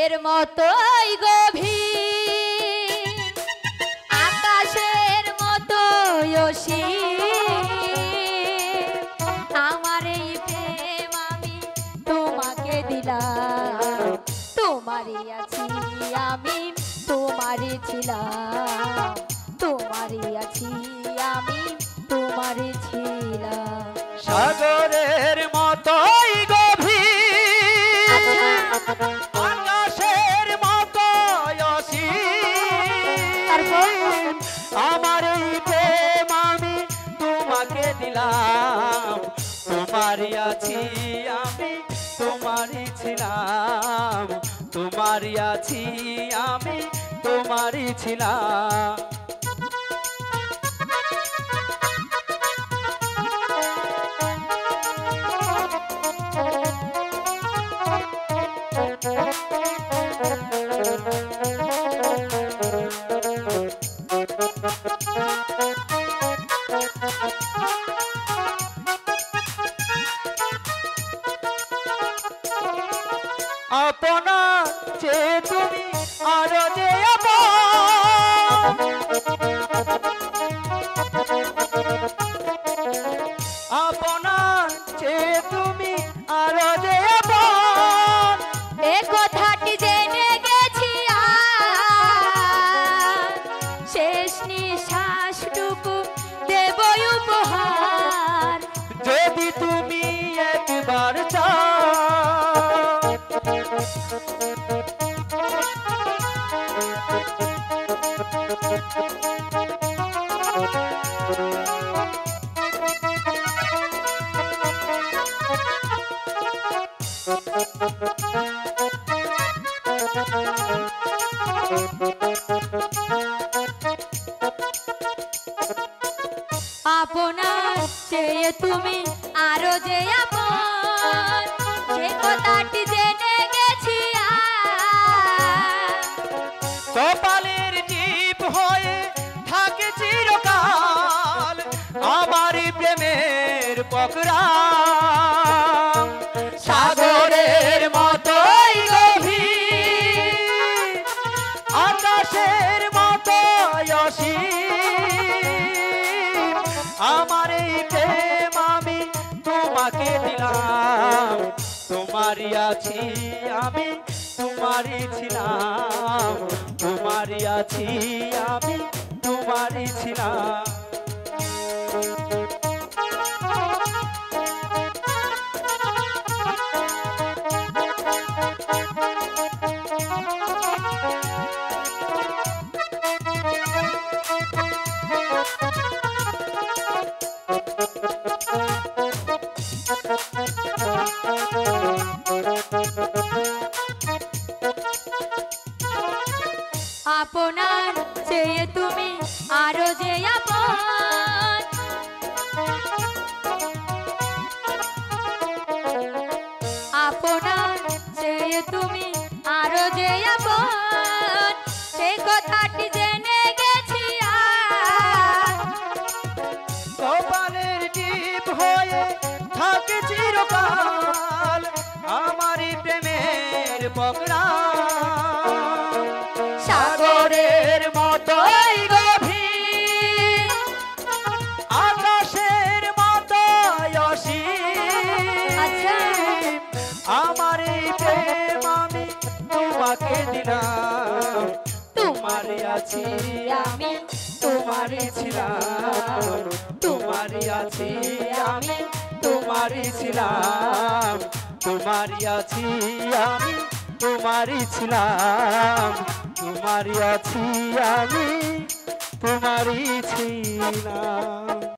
সাগরের মতোই গভীর, আকাশের মতোই অসীম। আমার এই প্রেম আমি তোমাকে দিলাম, তোমারই আছি আমি, তোমারই ছিলাম, তোমারই আছি আমি, তোমারই ছিলাম। সাগরের মতোই গভীর, আকাশের মতোই অসীম। আমার এই প্রেম আমি তোমাকে দিলাম, তোমারই আছি আমি, তোমারই ছিলাম, তোমারই আছি আমি, তোমারই ছিলাম। আপনা যে তুমি আরো যে আপনা যে তুমি আরো যে এ কথাটি জেনে গেছি শেষ নিঃশ্বাসটুকু দেব উপহার। যদি তুমি একবার চাও আপনার চেয়ে তুমি আরো যে আপন, সে কথাটি জেনে গেছি কপালের টিপ হয়ে থাকে চিরকাল আমার প্রেমের পকড়া। সাগরের মতোই গভীর, আকাশের মতোই অসীম। আমার এই প্রেম আমি তোমাকে দিলাম, তোমারই আছি আমি, তোমারই ছিলাম, তোমারই আছি আমি, তোমারই ছিলাম। আপনার চেয়ে তুমি আরো যে আপন, আপনার চেয়ে তুমি আরো যে আপন, সে কথাটি জেনে গেছি কপালের টিপ হয়ে থাকে চিরকাল আমারই প্রেমের পকড়া। সাগরের মতোই গভীর, আকাশের মতোই অসীম। আমার এই প্রেম আমি তোমাকে দিলাম, তোমারই আছি আমি, তোমারই ছিলাম, তোমারই আছি আমি, তোমারই ছিলাম, তোমারই আছি আমি, তোমারই ছিলাম, তোমারই আছি আমি, তোমারই ছিলাম।